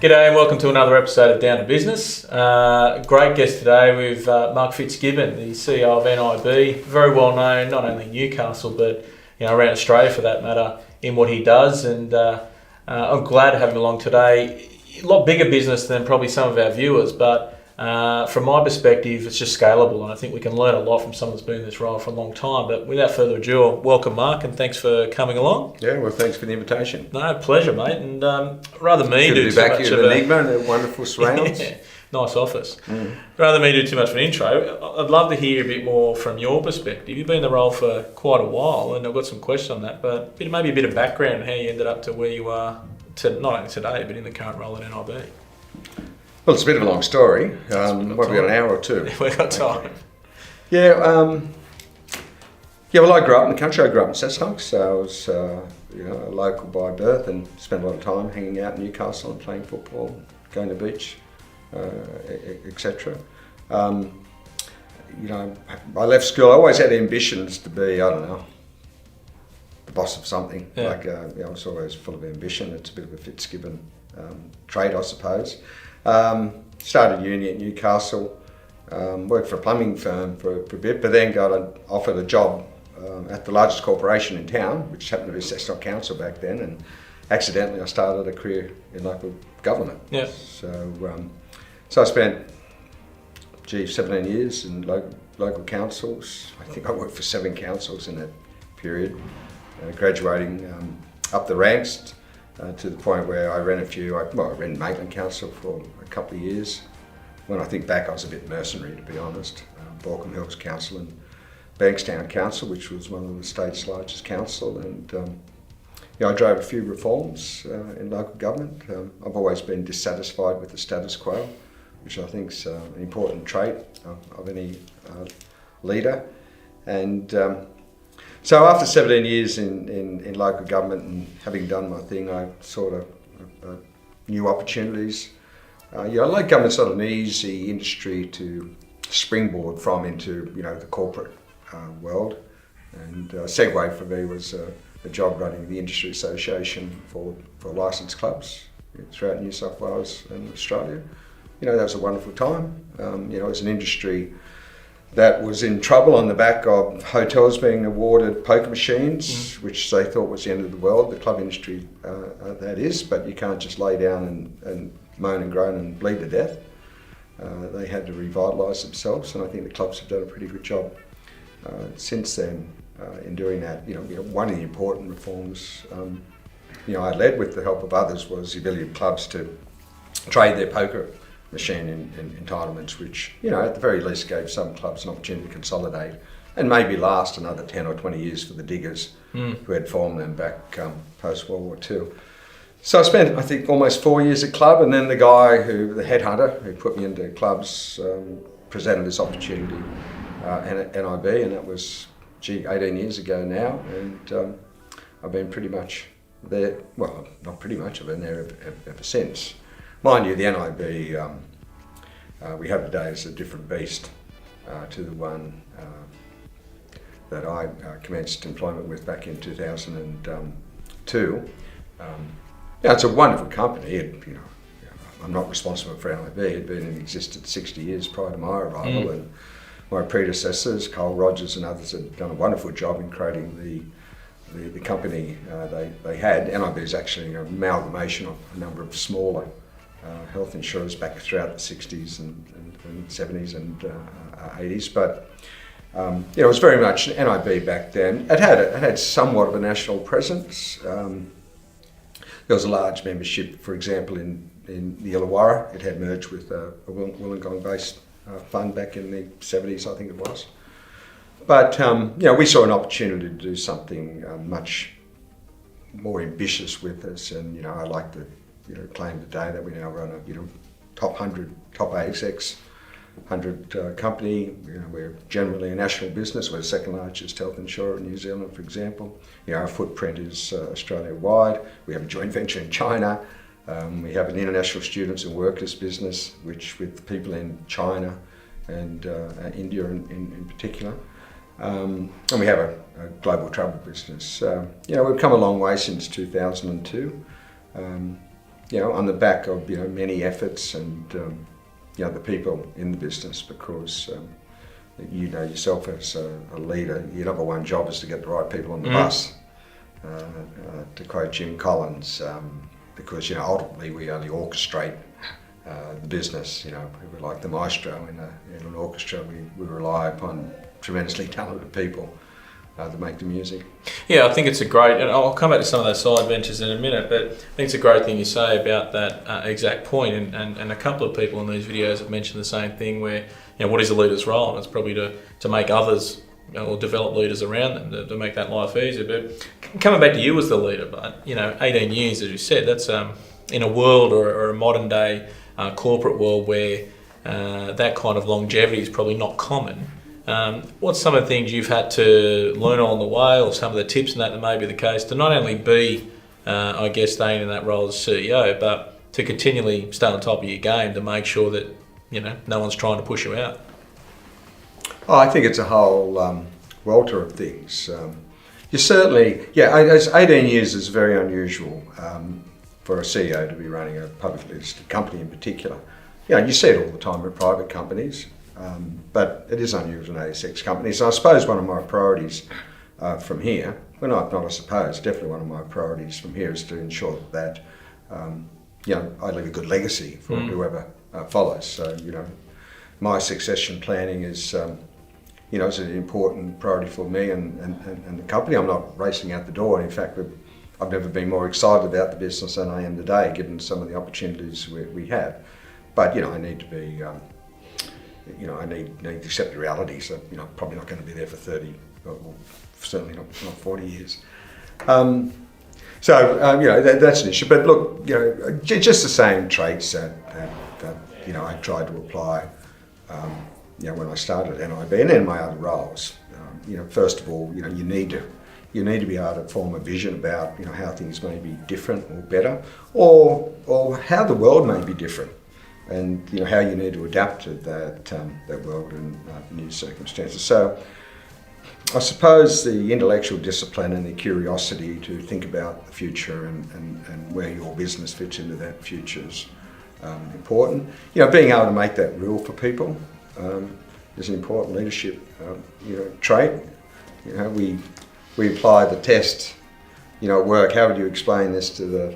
G'day and welcome to another episode of Down to Business. Great guest today with Mark Fitzgibbon, the CEO of NIB. Very well known, not only in Newcastle but around Australia for that matter, in what he does. And I'm glad to have him along today. A lot bigger business than probably some of our viewers, but from my perspective, it's just scalable, and I think we can learn a lot from someone that's been in this role for a long time. But without further ado, welcome, Mark, and thanks for coming along. Yeah, well, thanks for the invitation. No, pleasure, mate. And rather me Good do to be too back much here of at Enigma and their wonderful surrounds. Yeah, nice office. Rather than me do too much of an intro, I'd love to hear a bit more from your perspective. You've been in the role for quite a while, and I've got some questions on that. But maybe a bit of background on how you ended up to where you are, not only today, but in the current role at NIB. Well, it's a bit of a long story. What have we got, an hour or two? We've got time. Yeah, well, I grew up in the country. I grew up in Cessnock, so I was a local by birth and spent a lot of time hanging out in Newcastle and playing football, going to the beach, etc. I left school. I always had ambitions to be, the boss of something. Yeah. I was always full of ambition. It's a bit of a Fitzgibbon trait, I suppose. Started uni at Newcastle, worked for a plumbing firm for a bit, but then got offered a job at the largest corporation in town, which happened to be Cessnock Council back then, and accidentally I started a career in local government. Yeah. So I spent 17 years in local councils. I think I worked for 7 councils in that period, graduating up the ranks. To the point where I ran I ran Maitland Council for a couple of years. When I think back, I was a bit mercenary, to be honest. Balcombe Hills Council and Bankstown Council, which was one of the state's largest council. And I drove a few reforms in local government. I've always been dissatisfied with the status quo, which I think is an important trait of any leader. And so after 17 years in local government and having done my thing, I sort of new opportunities. Local government's not an easy industry to springboard from into the corporate world. And segue for me was a job running the industry association for licensed clubs throughout New South Wales and Australia. That was a wonderful time. It was an industry that was in trouble on the back of hotels being awarded poker machines, which they thought was the end of the world. The club industry, that is, but you can't just lay down and moan and groan and bleed to death. They had to revitalise themselves, and I think the clubs have done a pretty good job since then in doing that. One of the important reforms I led with the help of others was the ability of clubs to trade their poker machine in entitlements, which at the very least gave some clubs an opportunity to consolidate and maybe last another 10 or 20 years for the diggers who had formed them back post World War II. So I spent, I think, almost 4 years at club, and then the headhunter who put me into clubs presented this opportunity at NIB, and that was 18 years ago now, and I've been pretty much there. Well, not pretty much, I've been there ever since. Mind you, the NIB we have today is a different beast to the one that I commenced employment with back in 2002. It's a wonderful company. I'm not responsible for NIB. It had been in existence 60 years prior to my arrival, and my predecessors, Cole Rogers and others, had done a wonderful job in creating the company they had. NIB is actually an amalgamation of a number of smaller health insurers back throughout the 60s and 70s and 80s, but it was very much NIB back then. It had somewhat of a national presence. There was a large membership, for example, in the Illawarra. It had merged with a Wollongong-based fund back in the 70s, I think it was. But we saw an opportunity to do something much more ambitious with us, and I like to claim today that we now run a top 100, top ASX 100 company. We're generally a national business. We're the second largest health insurer in New Zealand, for example. Our footprint is Australia-wide. We have a joint venture in China. We have an international students and workers business, which with people in China and India in particular. And we have a global travel business. We've come a long way since 2002. on the back of many efforts and the people in the business, because yourself as a leader, your number one job is to get the right people on the bus. To quote Jim Collins, because ultimately we only orchestrate the business. We're like the maestro in an orchestra. We rely upon tremendously talented people to make the music. Yeah, I think it's a great, and I'll come back to some of those side ventures in a minute, but I think it's a great thing you say about that exact point, and a couple of people in these videos have mentioned the same thing, where what is a leader's role? And it's probably to make others or develop leaders around them to make that life easier. But coming back to you as the leader, but 18 years, as you said, that's in a world or a modern day corporate world where that kind of longevity is probably not common. What's some of the things you've had to learn on the way, or some of the tips in that may be the case, to not only be, staying in that role as CEO, but to continually stay on top of your game to make sure that, no one's trying to push you out? Oh, I think it's a whole welter of things. You certainly, 18 years is very unusual for a CEO to be running a publicly listed company in particular. You see it all the time with private companies. But it is unusual in ASX companies. And I suppose one of my priorities from here, definitely one of my priorities from here is to ensure that I leave a good legacy for whoever follows. So, my succession planning is, is an important priority for me and the company. I'm not racing out the door. In fact, I've never been more excited about the business than I am today, given some of the opportunities we have. But, I need to be... I need to accept the reality, so I'm probably not going to be there for 30, or certainly not 40 years. That's an issue. But look, just the same traits that I tried to apply, when I started at NIB and in my other roles. First of all, you need to be able to form a vision about how things may be different or better, or how the world may be different. And how you need to adapt to that world and new circumstances. So I suppose the intellectual discipline and the curiosity to think about the future and where your business fits into that future is important. Being able to make that real for people is an important leadership trait. We apply the test at work. How would you explain this to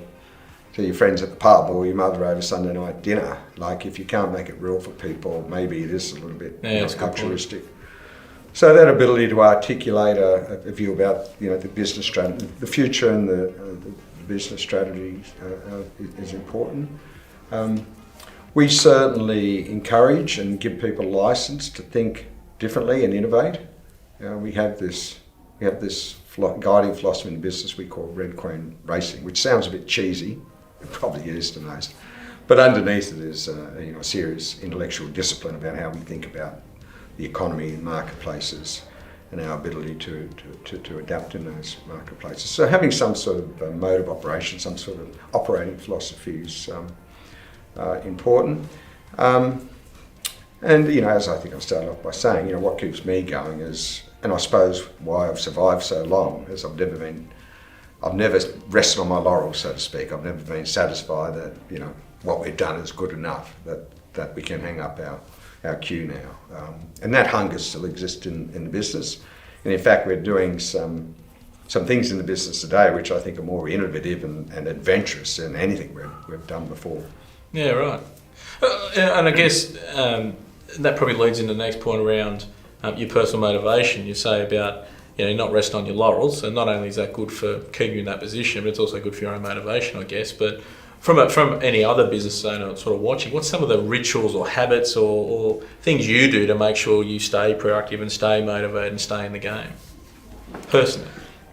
your friends at the pub or your mother over Sunday night dinner? Like, if you can't make it real for people, maybe it is a little bit altruistic. So that ability to articulate a view about the business strategy, the future and the business strategy is important. We certainly encourage and give people license to think differently and innovate. We have this guiding philosophy in business we call Red Queen Racing, which sounds a bit cheesy. It probably is to most, but underneath it is a serious intellectual discipline about how we think about the economy and marketplaces and our ability to adapt in those marketplaces. So having some sort of mode of operation, some sort of operating philosophy is important. And as I think I started off by saying, what keeps me going is, and I suppose why I've survived so long, is I've never rested on my laurels, so to speak. I've never been satisfied that what we've done is good enough, that we can hang up our cue now. And that hunger still exists in the business. And in fact, we're doing some things in the business today which I think are more innovative and adventurous than anything we've done before. Yeah, right. And I guess that probably leads into the next point around your personal motivation. You say about not resting on your laurels, and not only is that good for keeping you in that position, but it's also good for your own motivation, I guess. But from any other business owner sort of watching, what's some of the rituals or habits or things you do to make sure you stay productive and stay motivated and stay in the game, personally?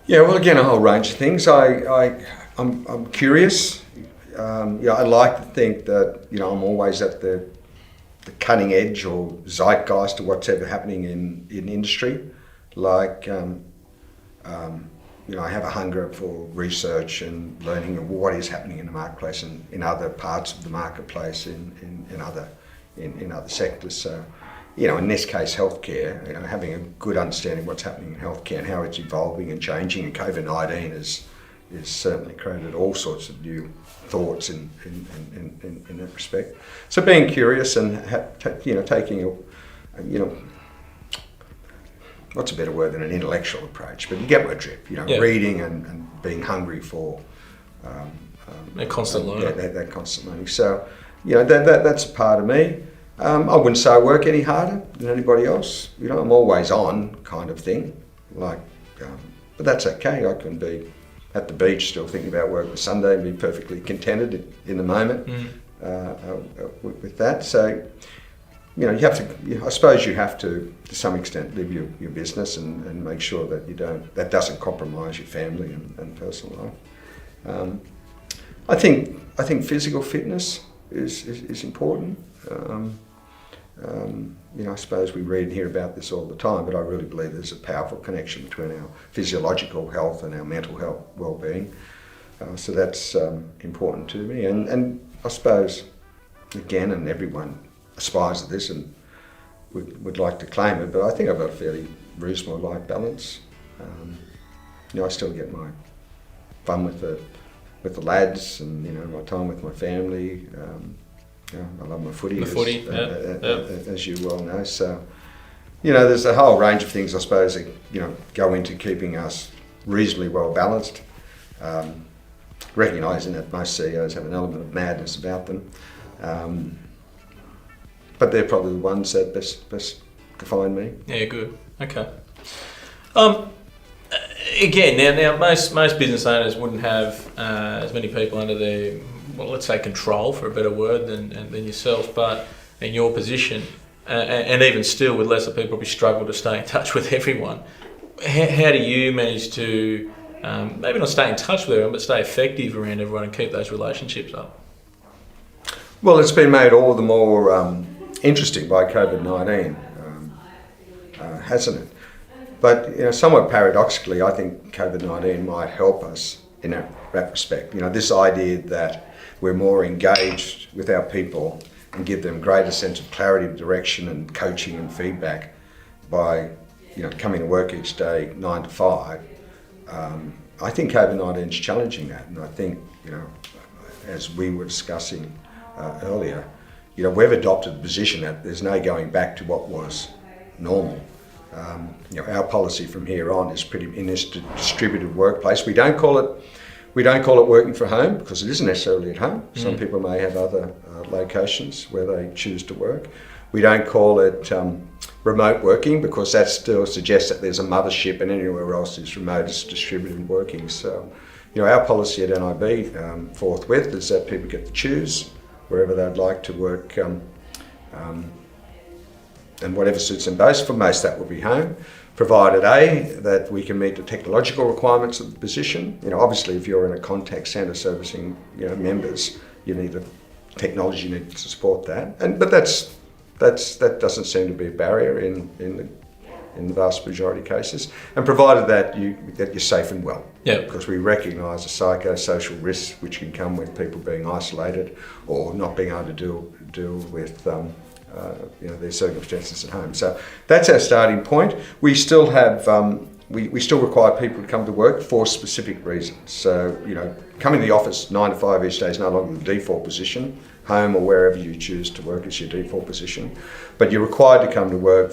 Yeah, well, again, a whole range of things. I'm curious. I like to think that I'm always at the cutting edge or zeitgeist of what's ever happening in industry. Like, I have a hunger for research and learning of what is happening in the marketplace and in other parts of the marketplace in other sectors. So, in this case, healthcare, having a good understanding of what's happening in healthcare and how it's evolving and changing. And COVID-19 has is certainly created all sorts of new thoughts in that respect. So being curious and taking what's a better word than an intellectual approach, but you get my drift. Reading and being hungry for that constant learning. That constant learning. So that's a part of me. I wouldn't say I work any harder than anybody else. I'm always on kind of thing. But that's okay. I can be at the beach still thinking about work with Sunday and be perfectly contented in the moment with that. So, you have to. I suppose you have to some extent, live your business and make sure that that doesn't compromise your family and personal life. I think physical fitness is important. I suppose we read and hear about this all the time, but I really believe there's a powerful connection between our physiological health and our mental health well-being. So that's important to me. And I suppose, again, and everyone aspires to this and would like to claim it, but I think I've got a fairly reasonable life balance. I still get my fun with the lads and my time with my family. I love my footy. As you well know. So, there's a whole range of things I suppose that go into keeping us reasonably well balanced. Recognising that most CEOs have an element of madness about them. But they're probably the ones that best define me. Yeah, good. Okay. Again, now most business owners wouldn't have as many people under their, let's say, control, for a better word, than yourself. But in your position, and even still, with lesser people, probably struggle to stay in touch with everyone. How do you manage to maybe not stay in touch with everyone, but stay effective around everyone and keep those relationships up? Well, it's been made all the more interesting by COVID-19, hasn't it? But somewhat paradoxically, I think COVID-19 might help us in that respect. This idea that we're more engaged with our people and give them greater sense of clarity of direction and coaching and feedback by coming to work each day 9 to 5. I think COVID-19 is challenging that, and I think as we were discussing earlier, we've adopted the position that there's no going back to what was normal. Our policy from here on is pretty in this distributed workplace. We don't call it working from home because it isn't necessarily at home. Some people may have other locations where they choose to work. We don't call it remote working because that still suggests that there's a mothership and anywhere else is remote, it's distributed working. So, our policy at NIB forthwith is that people get to choose wherever they'd like to work and whatever suits them best. For most that will be home, provided that we can meet the technological requirements of the position. Obviously if you're in a contact centre servicing members, you need the technology to support that. But that doesn't seem to be a barrier in the vast majority of cases, and provided that you're safe and well. Yeah. Because we recognise the psychosocial risks which can come with people being isolated or not being able to deal with their circumstances at home. So that's our starting point. We still have we still require people to come to work for specific reasons. So coming to the office 9 to 5 each day is no longer the default position. Home or wherever you choose to work is your default position, but you're required to come to work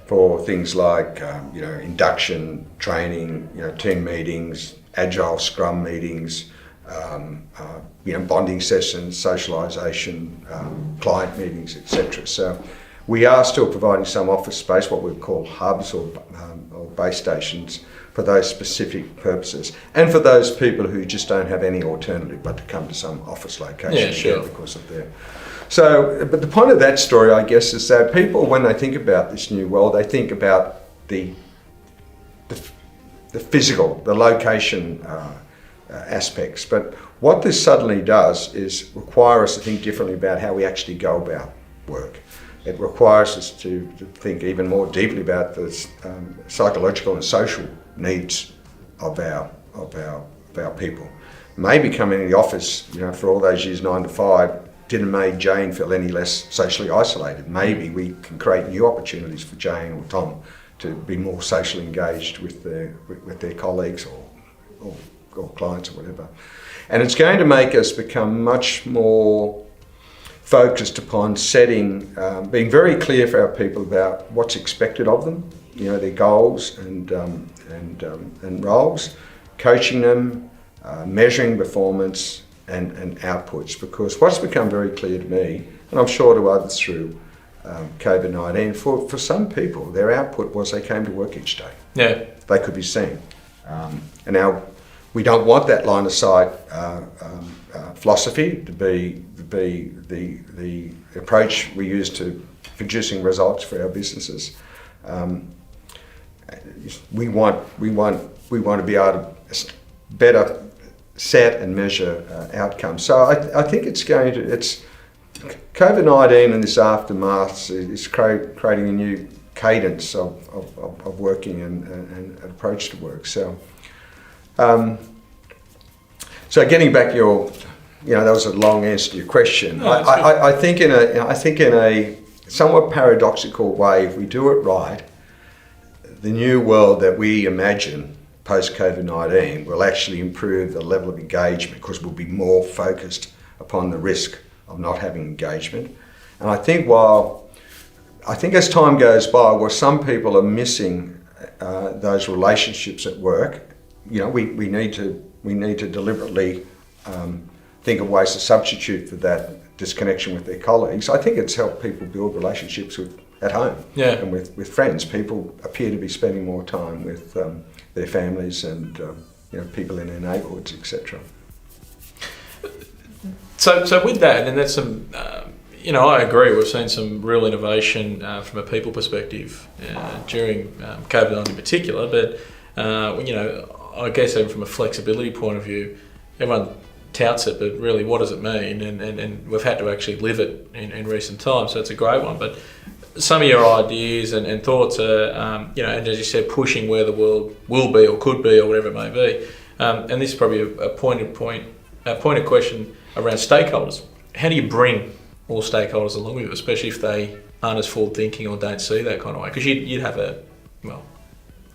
for things like induction, training, team meetings, agile scrum meetings, bonding sessions, socialisation, client meetings, etc. So we are still providing some office space, what we call hubs or base stations, for those specific purposes, and for those people who just don't have any alternative but to come to some office location because of their. So, but the point of that story, I guess, is that people, when they think about this new world, they think about the physical, the location aspects. But what this suddenly does is require us to think differently about how we actually go about work. It requires us to think even more deeply about the psychological and social needs of our people. Maybe coming to the office, for all those years 9 to 5, didn't make Jane feel any less socially isolated. Maybe we can create new opportunities for Jane or Tom to be more socially engaged with their colleagues or or clients or whatever. And it's going to make us become much more focused upon setting, being very clear for our people about what's expected of them, their goals and roles, coaching them, measuring performance and outputs. Because what's become very clear to me, and I'm sure to others through COVID-19, for some people, their output was they came to work each day. Yeah. They could be seen. And now we don't want that line of sight philosophy to be the approach we use to producing results for our businesses. We want to be able to better set and measure outcomes. So I think it's COVID-19 and this aftermath is creating a new cadence of working and approach to work. So getting back that was a long answer to your question. No, I think in a somewhat paradoxical way, if we do it right, the new world that we imagine post-COVID-19 will actually improve the level of engagement because we'll be more focused upon the risk of not having engagement. And I think as time goes by, while some people are missing those relationships at work, we need to deliberately think of ways to substitute for that disconnection with their colleagues. I think it's helped people build relationships at home and with friends. People appear to be spending more time with their families and people in their neighbourhoods, etc. So with that, and that's some, I agree. We've seen some real innovation from a people perspective during COVID-19 in particular. But I guess even from a flexibility point of view, everyone touts it, but really, what does it mean? And we've had to actually live it in recent times. So it's a great one. But some of your ideas and thoughts are, and as you said, pushing where the world will be or could be or whatever it may be. And this is probably a pointed question around stakeholders. How do you bring all stakeholders along with you, especially if they aren't as forward thinking or don't see that kind of way? Because you'd have a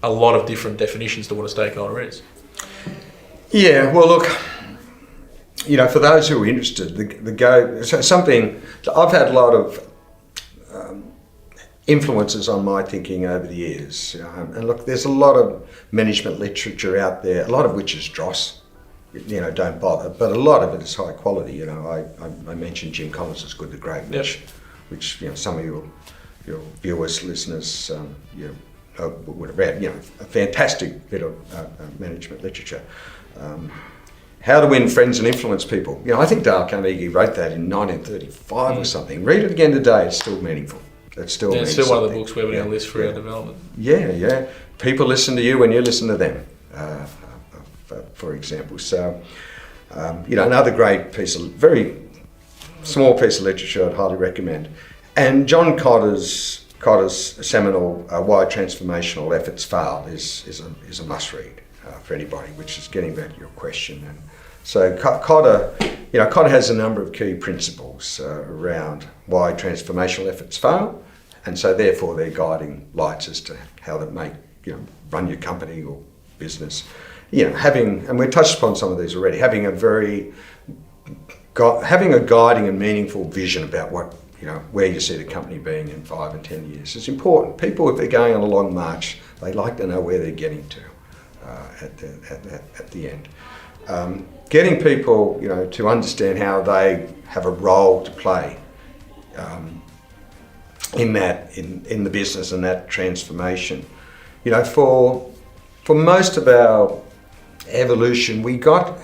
lot of different definitions to what a stakeholder is. Yeah, well, look, for those who are interested, I've had a lot of influences on my thinking over the years. And look, there's a lot of management literature out there, a lot of which is dross, don't bother, but a lot of it is high quality. I mentioned Jim Collins' Good to Great, which some of your viewers, listeners, would have read. A fantastic bit of management literature. How to Win Friends and Influence People. I think Dale Carnegie wrote that in 1935 or something. Read it again today; it's still meaningful. It's still one of the books we have on our list for our development. Yeah. People listen to you when you listen to them, for example. So, another great very small piece of literature I'd highly recommend. And John Cotter's seminal Why Transformational Efforts Fail is a must read for anybody, which is getting back to your question. And so Cotter has a number of key principles around why transformational efforts fail, and so therefore they're guiding lights as to how to make, run your company or business. And we've touched upon some of these already, having a guiding and meaningful vision about what, where you see the company being in 5 and 10 years is important. People, if they're going on a long march, they like to know where they're getting to at the end. Getting people, to understand how they have a role to play in the business and that transformation. For most of our evolution,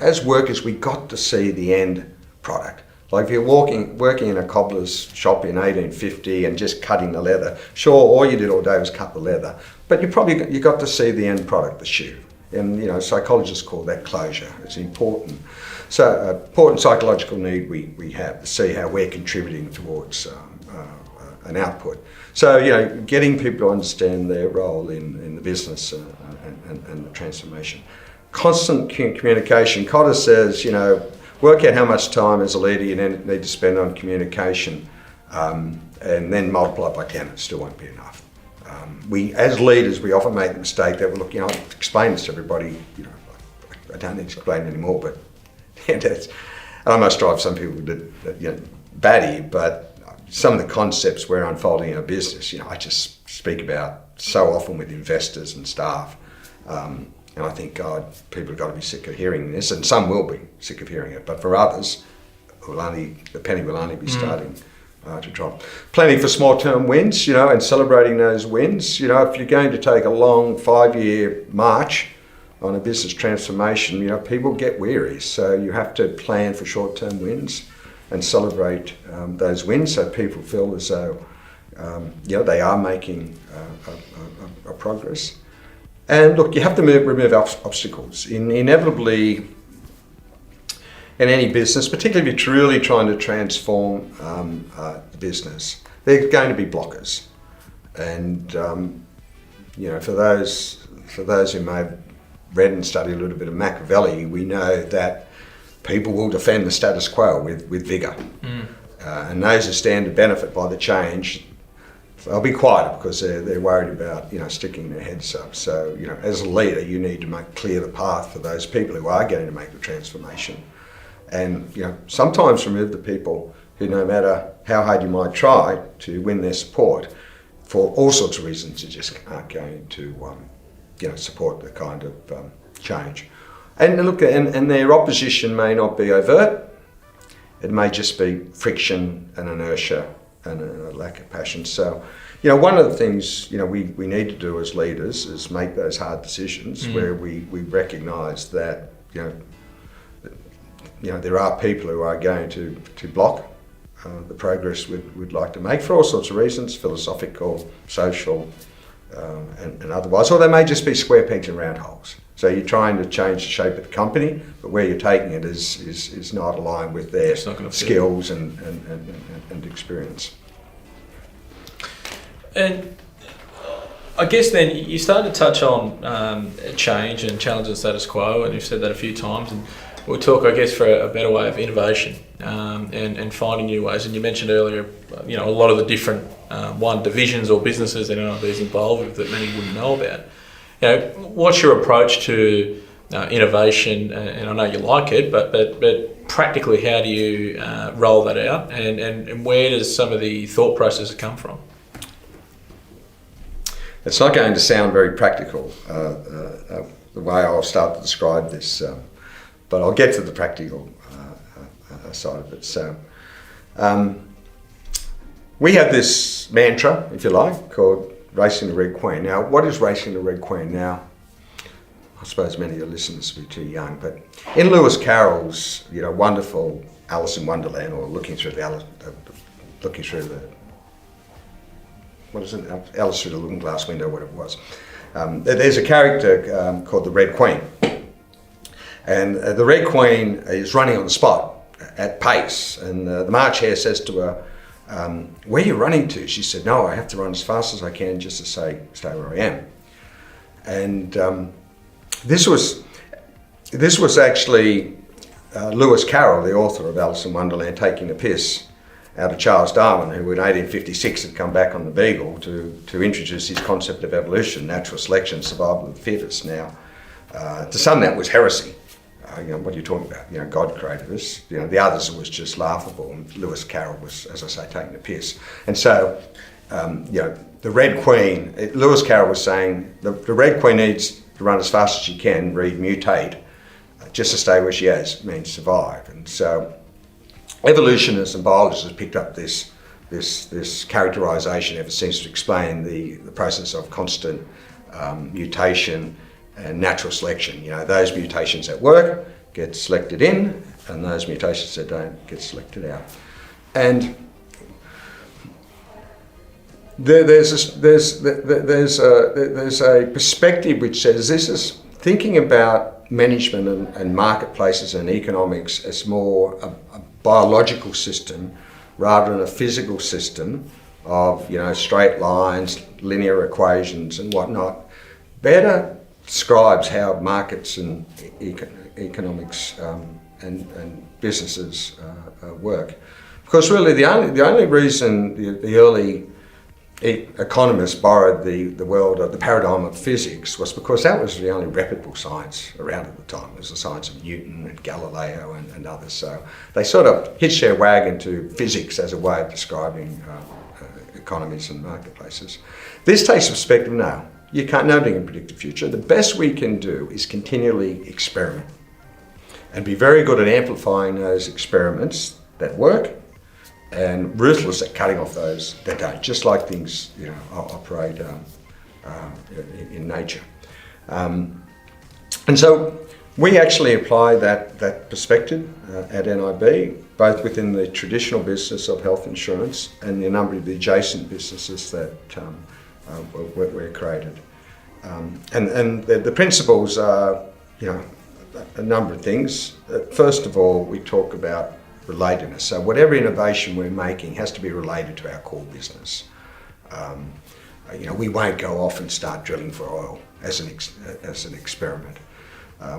as workers, we got to see the end product. Like if you're working in a cobbler's shop in 1850 and just cutting the leather, sure, all you did all day was cut the leather, but you got to see the end product, the shoe. And psychologists call that closure. It's important. So important psychological need we have to see how we're contributing towards an output. So getting people to understand their role in the business and the transformation. Constant communication. Cotter says work out how much time as a leader you need to spend on communication, and then multiply it by 10. It still won't be enough. We, as leaders, we often make the mistake that I've explained this to everybody, I don't need to explain anymore, but and I must drive some people batty, but some of the concepts we're unfolding in our business, I just speak about so often with investors and staff. And I think, God, people have got to be sick of hearing this, and some will be sick of hearing it, but for others, the penny will only be starting to drop. Planning for small-term wins, and celebrating those wins. If you're going to take a long 5-year march on a business transformation, people get weary. So you have to plan for short-term wins and celebrate those wins, so people feel as though they are making a progress. And look, you have to remove obstacles. Inevitably, in any business, particularly if you're really trying to transform the business, there are going to be blockers. And for those who may have read and studied a little bit of Machiavelli, we know that people will defend the status quo with vigour. And those who stand to benefit by the change, they'll be quiet because they're worried about sticking their heads up. So as a leader, you need to make clear the path for those people who are going to make the transformation. And sometimes remove the people who, no matter how hard you might try to win their support, for all sorts of reasons, just aren't going to support the kind of change. And look, and their opposition may not be overt. It may just be friction and inertia and a lack of passion. So, one of the things we need to do as leaders is make those hard decisions where we recognise that there are people who are going to block the progress we'd like to make for all sorts of reasons, philosophical, social, and otherwise, or they may just be square pegs and round holes. So you're trying to change the shape of the company, but where you're taking it is not aligned with their skills and experience. And I guess then you started to touch on change and challenging the status quo, and you've said that a few times. And we'll talk, I guess, for a better way of innovation and finding new ways. And you mentioned earlier, a lot of the different divisions or businesses that NIB is involved with that many wouldn't know about. What's your approach to innovation? And I know you like it, but practically, how do you roll that out? And where does some of the thought process come from? It's not going to sound very practical, the way I'll start to describe this. But I'll get to the practical side of it. So we have this mantra, if you like, called Racing the Red Queen. Now, what is Racing the Red Queen? Now, I suppose many of your listeners will be too young, but in Lewis Carroll's wonderful Alice in Wonderland, or Alice through the Looking Glass Window, whatever it was. There's a character called the Red Queen. And the Red Queen is running on the spot at pace. And the March Hare says to her, where are you running to? She said, no, I have to run as fast as I can just to stay where I am. And this was actually Lewis Carroll, the author of Alice in Wonderland, taking the piss out of Charles Darwin, who in 1856 had come back on the Beagle to introduce his concept of evolution, natural selection, survival of the fittest. Now, to some that was heresy. What are you talking about? God created us. The others it was just laughable. And Lewis Carroll was, as I say, taking the piss. And so, the Red Queen, Lewis Carroll was saying the Red Queen needs to run as fast as she can, read mutate, just to stay where she is, means survive. And so, evolutionists and biologists have picked up this characterisation ever since to explain the process of constant mutation and natural selection. Those mutations that work get selected in, and those mutations that don't get selected out. And there's a perspective which says this is thinking about management and marketplaces and economics as more a biological system rather than a physical system of straight lines, linear equations, and whatnot. Better describes how markets and economics and businesses work. Because really the only reason the early economists borrowed the paradigm of physics was because that was the only reputable science around at the time. It was the science of Newton and Galileo and others. So they sort of hitched their wagon to physics as a way of describing economies and marketplaces. This takes perspective now. Nobody can predict the future. The best we can do is continually experiment and be very good at amplifying those experiments that work and ruthless at cutting off those that don't, just like things operate in nature. And so we actually apply that perspective at NIB, both within the traditional business of health insurance and the number of the adjacent businesses that were created. And the principles are, a number of things. First of all, we talk about relatedness. So whatever innovation we're making has to be related to our core business. We won't go off and start drilling for oil as an experiment.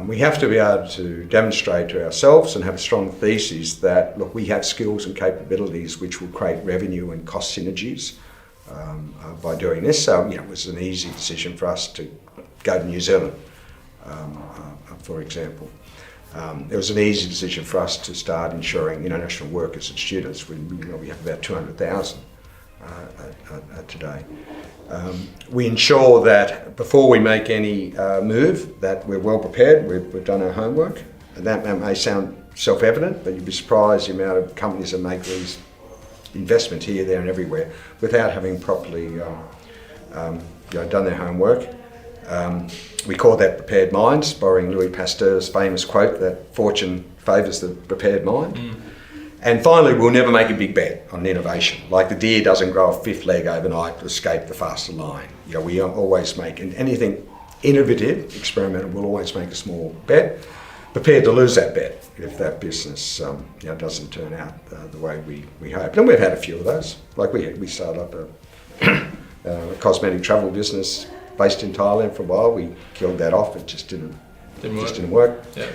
We have to be able to demonstrate to ourselves and have a strong thesis that, look, we have skills and capabilities which will create revenue and cost synergies by doing this. So, it was an easy decision for us to go to New Zealand, for example. It was an easy decision for us to start insuring international workers and students. We have about 200,000 today. We ensure that before we make any move, that we're well prepared. We've done our homework. And that may sound self-evident, but you'd be surprised the amount of companies that make these investments here, there, and everywhere without having properly done their homework. We call that prepared minds, borrowing Louis Pasteur's famous quote that fortune favours the prepared mind. And finally, we'll never make a big bet on innovation. Like the deer doesn't grow a fifth leg overnight to escape the faster line. We always make anything innovative, experimental, we'll always make a small bet, prepared to lose that bet if that business doesn't turn out the way we hope. And we've had a few of those. Like we started up a cosmetic travel business based in Thailand for a while. We killed that off. It just didn't work. Yeah.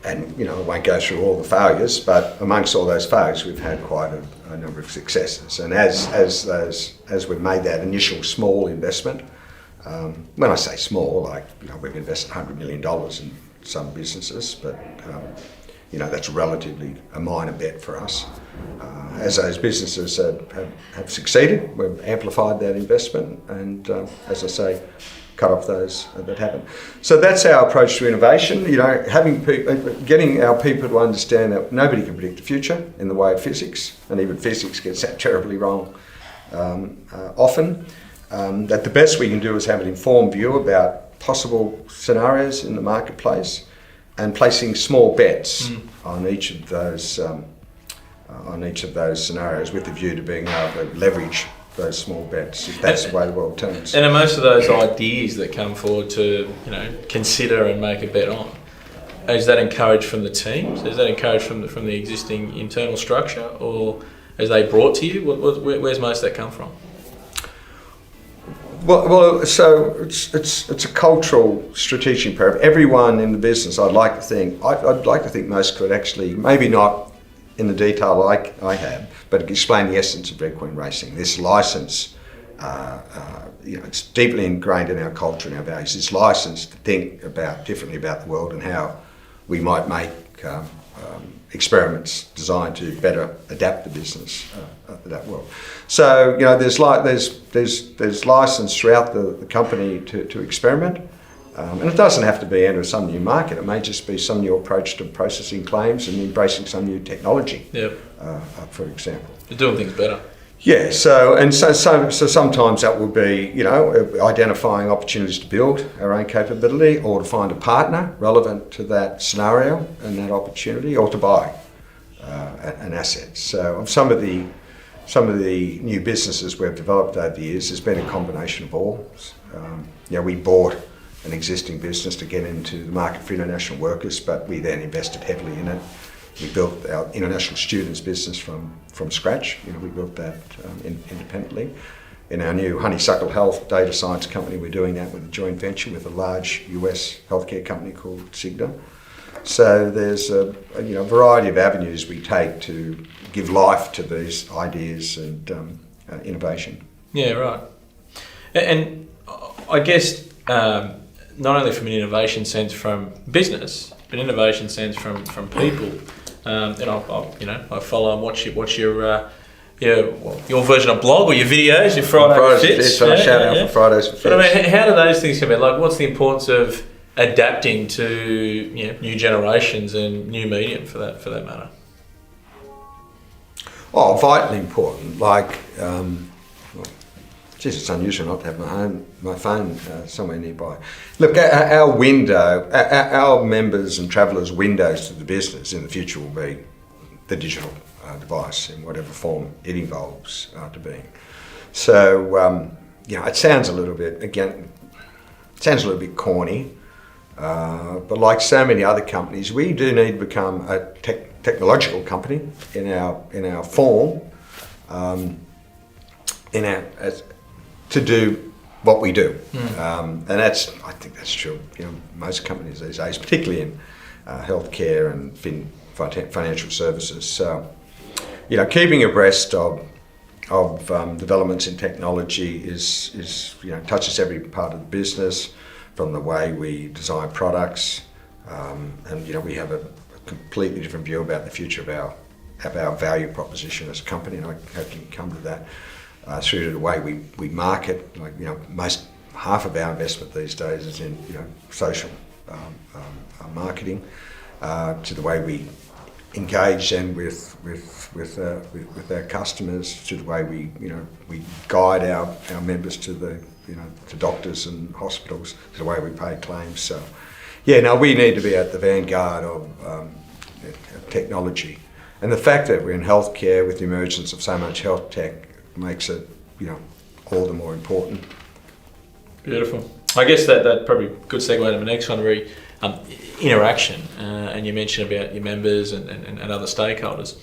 And I won't go through all the failures, but amongst all those failures, we've had quite a number of successes. And as we've made that initial small investment, when I say small, we've invested $100 million in some businesses, but that's relatively a minor bet for us. As those businesses have succeeded, we've amplified that investment, and as I say, cut off those that happen. So that's our approach to innovation. Getting our people to understand that nobody can predict the future in the way of physics, and even physics gets that terribly wrong often. That the best we can do is have an informed view about possible scenarios in the marketplace, and placing small bets on each of those scenarios with the view to being able to leverage those small bets, if that's the way the world turns. And are most of those ideas that come forward to consider and make a bet on, is that encouraged from the teams? Is that encouraged from the existing internal structure, or are they brought to you? Where's most of that come from? Well, so it's a cultural strategic imperative. Everyone in the business, I'd like to think most could actually, maybe not in the detail like I have, but explain the essence of red queen racing. This license, it's deeply ingrained in our culture and our values. This license to think differently about the world and how we might make experiments designed to better adapt the business to that world. So there's license throughout the company to experiment, and it doesn't have to be enter some new market. It may just be some new approach to processing claims and embracing some new technology. Yep. For example, they're doing things better. Yeah. So sometimes that will be identifying opportunities to build our own capability, or to find a partner relevant to that scenario and that opportunity, or to buy an asset. So some of the new businesses we've developed over the years has been a combination of all. We bought an existing business to get into the market for international workers, but we then invested heavily in it. We built our international students business from scratch. We built that independently. In our new Honeysuckle Health data science company, we're doing that with a joint venture with a large US healthcare company called Cigna. So there's a variety of avenues we take to give life to these ideas and innovation. Yeah, right. And I guess not only from an innovation sense from business, but innovation sense from people. And I follow and watch your version of blog or your videos, your Fridays with Fitz. Shout out for Fridays with Fitz. But I mean, how do those things come about? Like, what's the importance of adapting to new generations and new medium for that matter? Oh, vitally important. Like, it's unusual not to have my phone somewhere nearby. Look, our window, our members and travellers' windows to the business in the future will be the digital device in whatever form it evolves to being. So, it sounds a little bit corny, but like so many other companies, we do need to become a technological company in our form, to do what we do, and I think that's true. Most companies these days, particularly in healthcare and financial services. So, keeping abreast of developments in technology is touches every part of the business, from the way we design products, and we have a completely different view about the future of our value proposition as a company, and I hope you can come to that. Through to the way we market, half of our investment these days is in social marketing, to the way we engage then with our customers, to the way we guide our members to to doctors and hospitals, to the way we pay claims. So we need to be at the vanguard of technology, and the fact that we're in healthcare with the emergence of so much health tech makes it, all the more important. Beautiful. I guess that probably good segue to the next one, really, interaction. And you mentioned about your members and other stakeholders.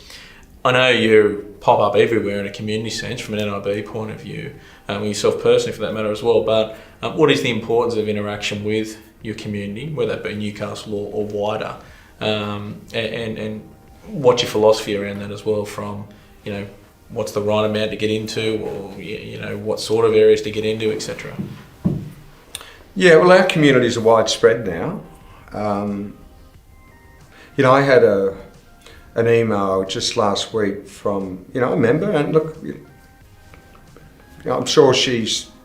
I know you pop up everywhere in a community sense from an NIB point of view, yourself personally for that matter as well, but what is the importance of interaction with your community, whether that be Newcastle or wider, and what's your philosophy around that as well, from, what's the right amount to get into, or what sort of areas to get into, etc. Yeah, well, our communities are widespread now. I had an email just last week from a member, and look, I'm sure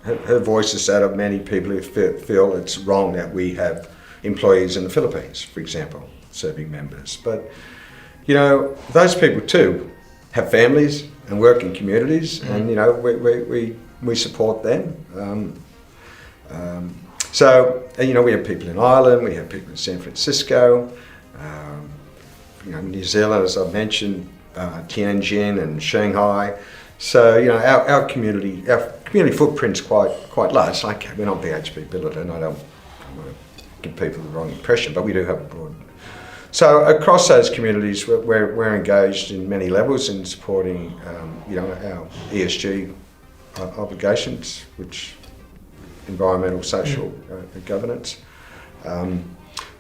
her voice is that of many people who feel it's wrong that we have employees in the Philippines, for example, serving members. But those people too have families and work in communities, and we support them. So we have people in Ireland, we have people in San Francisco, New Zealand, as I've mentioned, Tianjin and Shanghai. So our community footprint's quite large. We're not BHP Billiton. I don't want to give people the wrong impression, but we do have a broad. So across those communities, we're engaged in many levels in supporting, our ESG obligations, which environmental, social, governance.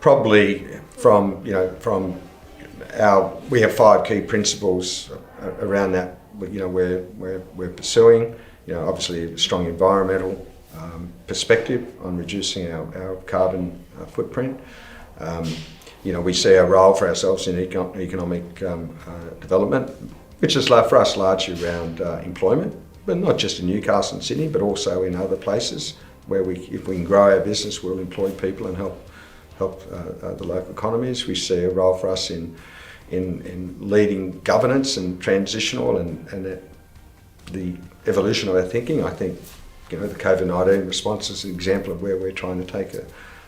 Probably from we have 5 key principles around that. We're pursuing. Obviously a strong environmental perspective on reducing our carbon footprint. We see our role for ourselves in economic development, which is for us largely around employment, but not just in Newcastle and Sydney, but also in other places where if we can grow our business, we'll employ people and help the local economies. We see a role for us in leading governance and transitional and the evolution of our thinking. I think the COVID-19 response is an example of where we're trying to take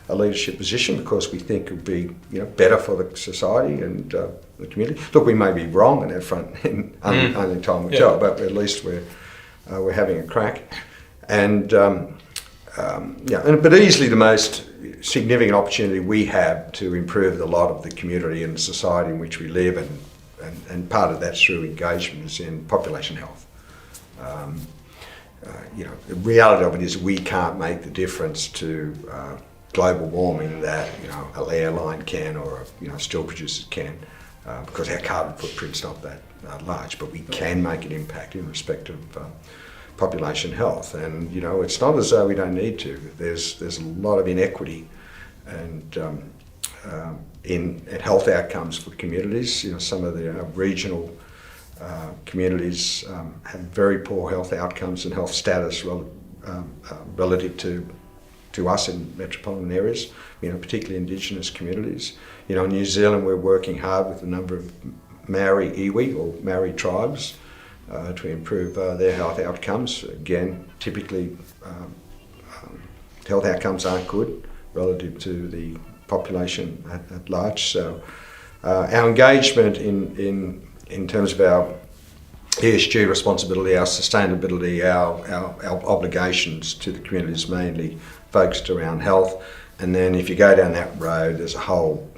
a leadership position, because we think it would be better for the society and the community. Look, we may be wrong on that front, and only time will tell, but at least we're having a crack. And but easily the most significant opportunity we have to improve the lot of the community and the society in which we live, and part of that's through engagement, is in population health. The reality of it is we can't make the difference to global warming that an airline can, or steel producers can, because our carbon footprint's not large, but we can make an impact in respect of population health. And it's not as though we don't need to. There's a lot of inequity and in health outcomes for communities. Some of the regional communities have very poor health outcomes and health status relative to us in metropolitan areas, particularly Indigenous communities. In New Zealand, we're working hard with a number of Maori iwi or Maori tribes to improve their health outcomes. Again, typically health outcomes aren't good relative to the population at large. So our engagement in terms of our ESG responsibility, our sustainability, our obligations to the community is mainly focused around health. And then if you go down that road, there's a whole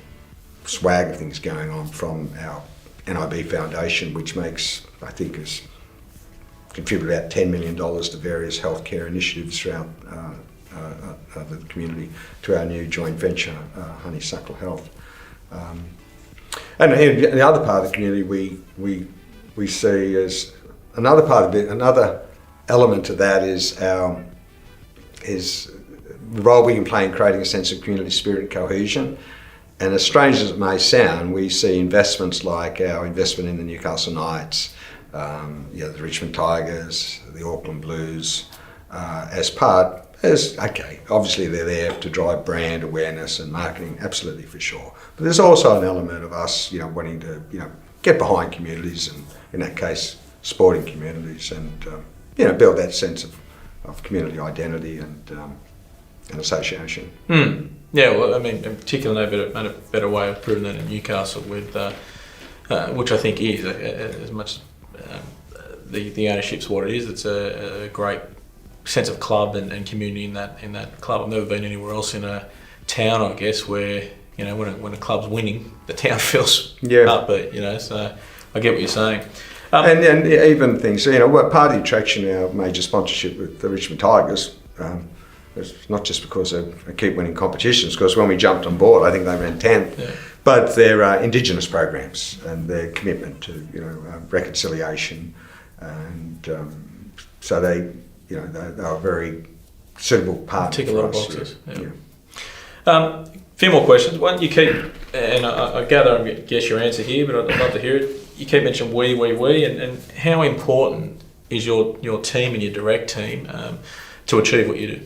swag of things going on from our NIB Foundation, which has contributed about $10 million to various healthcare initiatives throughout the community, to our new joint venture, Honeysuckle Health. And in the other part of the community, we see as another part of it, another element to that is the role we can play in creating a sense of community spirit and cohesion. And as strange as it may sound, we see investments like our investment in the Newcastle Knights, the Richmond Tigers, the Auckland Blues, obviously they're there to drive brand awareness and marketing, absolutely for sure. But there's also an element of us, wanting to, get behind communities, and in that case, sporting communities, and build that sense of community identity and association. Yeah, well, I mean, in particular, no better way of proving that in Newcastle, with which I think is as much the ownership's what it is. It's a great sense of club and community in that club. I've never been anywhere else in a town, I guess, where when a club's winning, the town feels upbeat. So I get what you're saying. And even things, part of the attraction of our major sponsorship with the Richmond Tigers. It's not just because they keep winning competitions, because when we jumped on board, I think they ran 10th. Yeah. But their Indigenous programs and their commitment to reconciliation, and so they are a very suitable partner for us. Tick a lot of boxes. Yeah. Few more questions. One, you keep, and I gather and guess your answer here, but I'd love to hear it. You keep mentioning we, and how important is your team and your direct team to achieve what you do?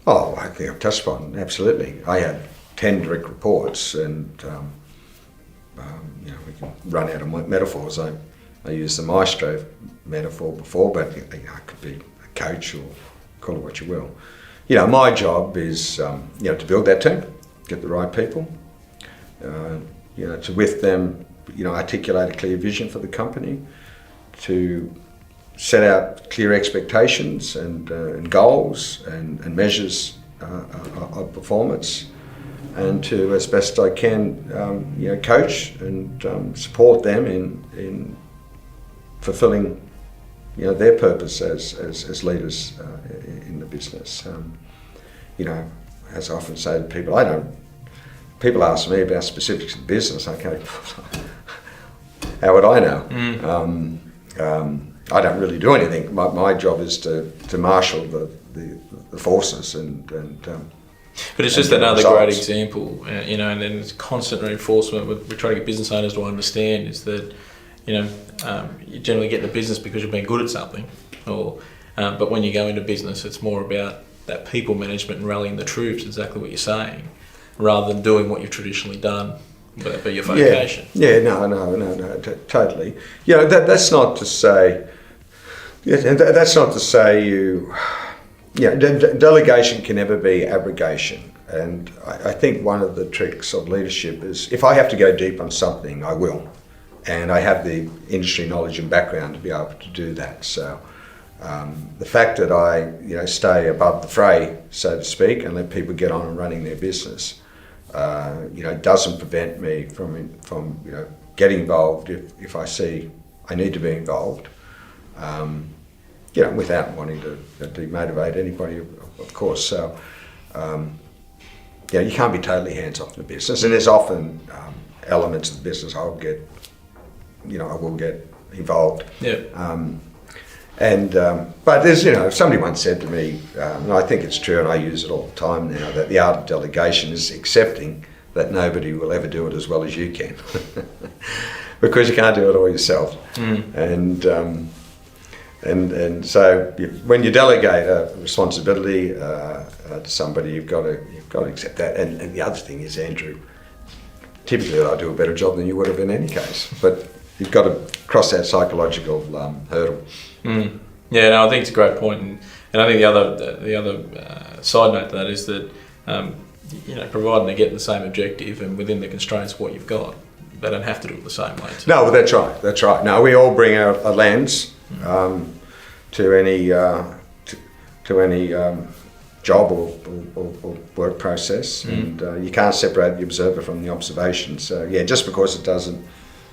Oh, I think I've touched upon, absolutely. I had 10 direct reports, and we can run out of metaphors. I used the maestro metaphor before, but I could be a coach, or call it what you will. My job is to build that team, get the right people, to with them, articulate a clear vision for the company, to set out clear expectations and goals and measures of performance, and to, as best I can, coach and support them in fulfilling their purpose as leaders in the business. As I often say to people, people ask me about specifics of business. Okay, how would I know? I don't really do anything. My job is to marshal the forces and but it's just another great example, and then it's constant reinforcement. We try to get business owners to understand is that you generally get into business because you've been good at something, but when you go into business, it's more about that people management and rallying the troops. Exactly what you're saying, rather than doing what you've traditionally done. But that'd be your vocation. No, totally. That's not to say. That's not to say you. Delegation can never be abrogation, and I think one of the tricks of leadership is if I have to go deep on something, I will, and I have the industry knowledge and background to be able to do that. So the fact that I stay above the fray, so to speak, and let people get on and running their business. Doesn't prevent me from getting involved if I see I need to be involved, without wanting to demotivate anybody, of course. So, you can't be totally hands off in the business, and there's often elements of the business I'll get I will get involved. Yeah. But there's, somebody once said to me, and I think it's true, and I use it all the time now, that the art of delegation is accepting that nobody will ever do it as well as you can, because you can't do it all yourself. And so when you delegate a responsibility to somebody, you've got to accept that. And the other thing is, Andrew, typically I do a better job than you would have in any case, but you've got to cross that psychological hurdle. Yeah, no, I think it's a great point, and I think the other side note to that is that providing they're getting the same objective and within the constraints of what you've got, they don't have to do it the same way. No, well, that's right. No, we all bring a lens to any job or work process, and you can't separate the observer from the observation. So yeah, just because it doesn't.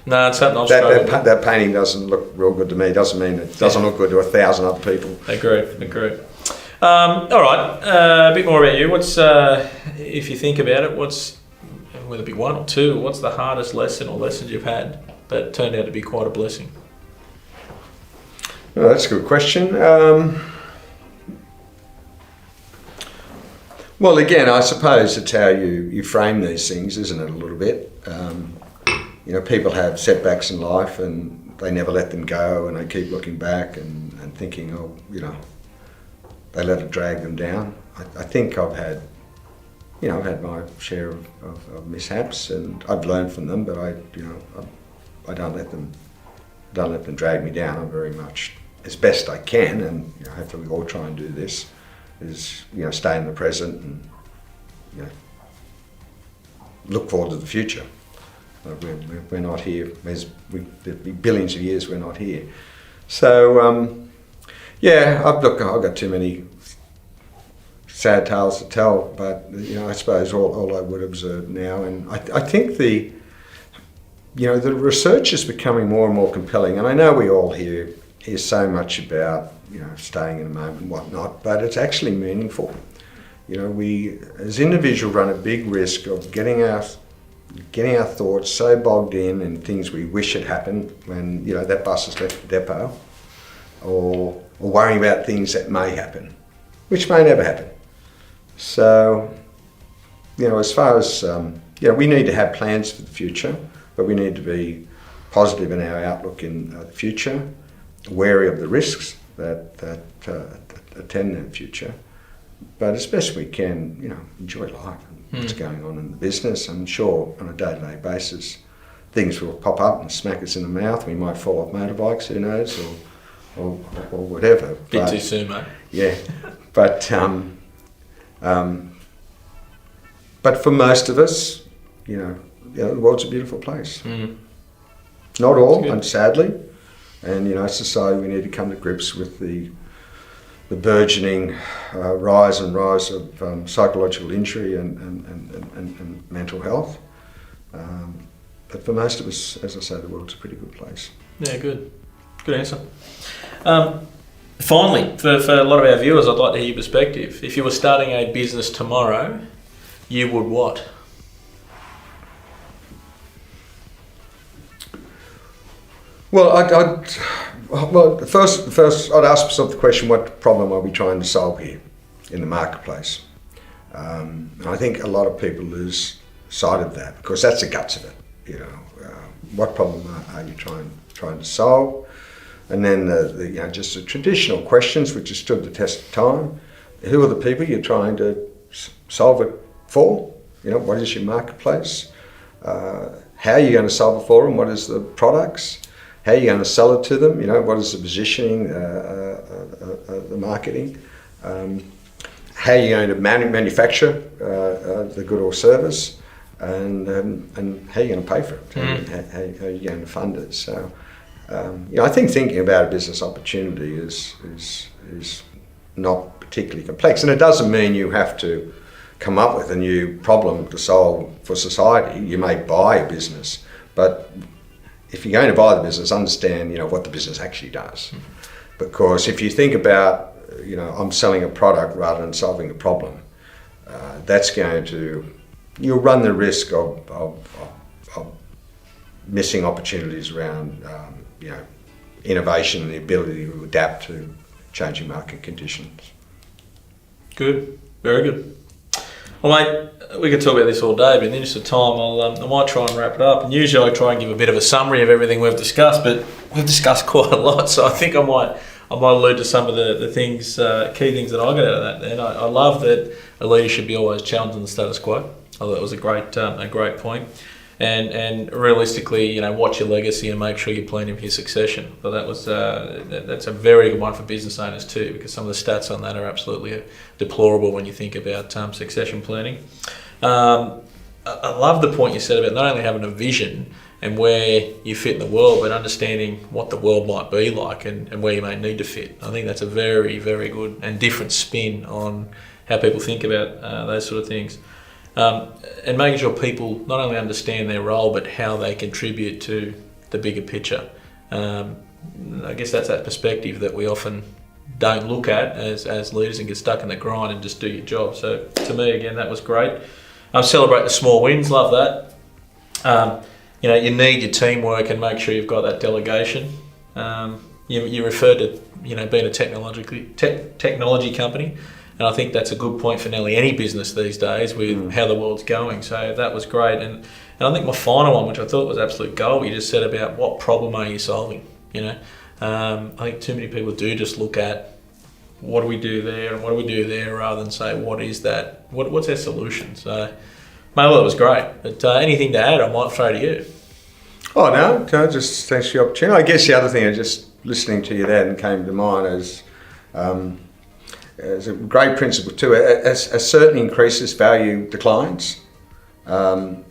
No, it's something I'll struggle with. That painting doesn't look real good to me. Doesn't mean it doesn't look good to 1,000 other people. Agreed. All right, a bit more about you. What's, if you think about it, whether it be one or two, what's the hardest lesson or lessons you've had that turned out to be quite a blessing? Well, that's a good question. Well, again, I suppose it's how you frame these things, isn't it, a little bit? People have setbacks in life and they never let them go, and they keep looking back and thinking, they let it drag them down. I think I've had my share of mishaps, and I've learned from them, but I don't let them drag me down. I'm very much, as best I can, and hopefully we all try and do this, is stay in the present and look forward to the future. We're not here. There'll be billions of years we're not here. So I've got too many sad tales to tell, but I suppose all I would observe now, and I think the research is becoming more and more compelling, and I know we all hear so much about staying in the moment and whatnot, but it's actually meaningful. We as individuals run a big risk of getting our thoughts so bogged in things we wish had happened when that bus has left the depot, or worrying about things that may happen, which may never happen. So, as far as we need to have plans for the future, but we need to be positive in our outlook in the future, wary of the risks that attend that future, but as best we can, enjoy life and what's going on in the business. I'm sure on a day-to-day basis, things will pop up and smack us in the mouth. We might fall off motorbikes, who knows, or whatever. Bit too soon, mate. Yeah, but for most of us, the world's a beautiful place. Not all, and sadly, and society, we need to come to grips with the burgeoning rise of psychological injury and mental health. But for most of us, as I say, the world's a pretty good place. Yeah, good answer. Finally, for a lot of our viewers, I'd like to hear your perspective. If you were starting a business tomorrow, you would what? Well, first I'd ask myself the question: what problem are we trying to solve here in the marketplace? I think a lot of people lose sight of that, because that's the guts of it. What problem are you trying to solve? And then just the traditional questions, which have stood the test of time. Who are the people you're trying to solve it for? What is your marketplace? How are you going to solve it for them? What is the products? How are you going to sell it to them? What is the positioning, the marketing? How are you going to manufacture the good or service? And how are you going to pay for it? How are you going to fund it? So, I think thinking about a business opportunity is not particularly complex, and it doesn't mean you have to come up with a new problem to solve for society. You may buy a business, but if you're going to buy the business, understand what the business actually does. Because if you think about I'm selling a product rather than solving a problem, you'll run the risk of missing opportunities around innovation and the ability to adapt to changing market conditions. Good, very good. Well, mate, we could talk about this all day, but in the interest of time, I might try and wrap it up. And usually I try and give a bit of a summary of everything we've discussed, but we've discussed quite a lot, so I think I might allude to some of the things, key things that I got out of that. And I love that a leader should be always challenging the status quo. I thought that was a great point. And realistically, watch your legacy and make sure you're planning for your succession. But that's a very good one for business owners too, because some of the stats on that are absolutely deplorable when you think about succession planning. I love the point you said about not only having a vision and where you fit in the world, but understanding what the world might be like and where you may need to fit. I think that's a very, very good and different spin on how people think about those sort of things. And making sure people not only understand their role, but how they contribute to the bigger picture. I guess that's that perspective that we often don't look at as leaders and get stuck in the grind and just do your job. So to me, again, that was great. Celebrate the small wins, love that. You need your teamwork and make sure you've got that delegation. You referred to being a technology company. And I think that's a good point for nearly any business these days with how the world's going. So that was great. And I think my final one, which I thought was absolute gold, you just said about what problem are you solving? I think too many people do just look at what do we do there and what do we do there rather than say, what is that? What's our solution? So, mate, well, it was great. But anything to add, I might throw to you. Oh, no, just thanks for the opportunity. I guess the other thing, just listening to you then came to mind is... It's a great principle too. As certain increases, value declines, and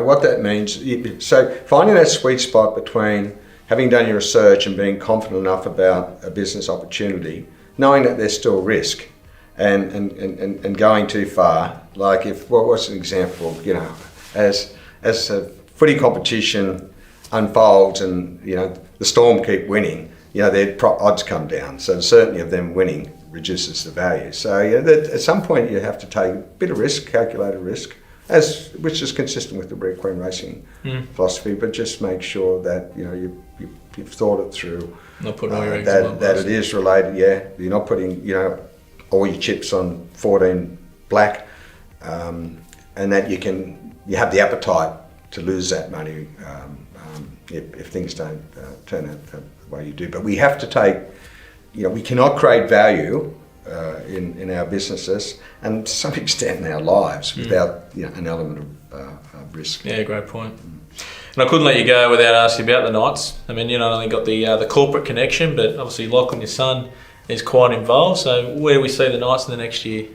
what that means. So finding that sweet spot between having done your research and being confident enough about a business opportunity, knowing that there's still risk, and going too far. Like what's an example? As a footy competition unfolds and the Storm keep winning, their odds come down. So the certainty of them winning reduces the value. So at some point you have to take a bit of risk, calculated risk, which is consistent with the Red Queen Racing philosophy, but just make sure that you've thought it through. Not putting all your eggs in one that basket. It is related. Yeah, you're not putting all your chips on 14 black, and that you have the appetite to lose that money if things don't turn out the way you do. But we have to take. We cannot create value in our businesses and to some extent in our lives without an element of risk. Yeah, great point. And I couldn't let you go without asking about the Knights. I mean, not only got the corporate connection, but obviously Lachlan, your son, is quite involved. So where do we see the Knights in the next year?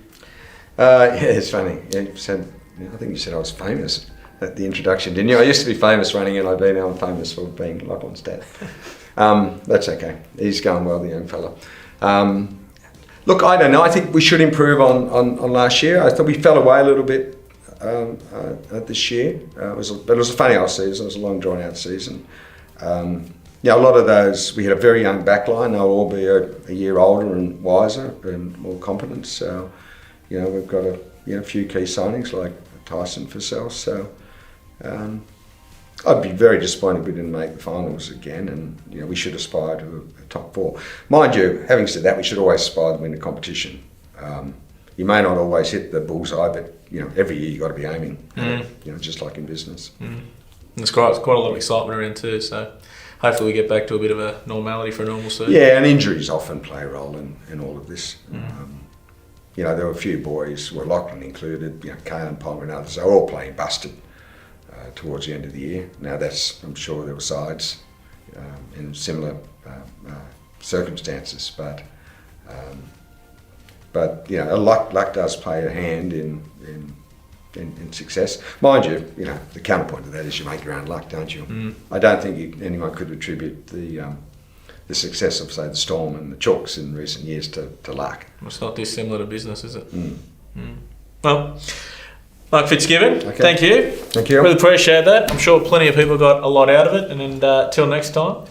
It's funny. You said, I think you said I was famous at the introduction, didn't you? I used to be famous running NIB, now I'm famous for being Lachlan's dad. That's okay. He's going well, the young fella. Look, I don't know. I think we should improve on last year. I thought we fell away a little bit this year. But it was a funny old season. It was a long, drawn-out season. A lot of those, we had a very young backline. They'll all be a year older and wiser and more competent. So, we've got a few key signings like Tyson for sale. So, I'd be very disappointed if we didn't make the finals again, and we should aspire to a top four. Mind you, having said that, we should always aspire to win the competition. You may not always hit the bullseye, but every year you've got to be aiming. Just like in business. It's quite a lot of excitement around too. So hopefully we get back to a bit of a normality for a normal season. Yeah, and injuries often play a role in all of this. There were a few boys, Lachlan included, Kane and Palmer and others. They were all playing busted towards the end of the year. Now I'm sure there were sides in similar circumstances, but luck does play a hand in success. Mind you, the counterpoint to that is you make your own luck, don't you? I don't think anyone could attribute the success of, say, the Storm and the Chalks in recent years to luck. It's not dissimilar to business, is it? Well, Mark Fitzgibbon, Thank you. Thank you. Really appreciate that. I'm sure plenty of people got a lot out of it. And till next time,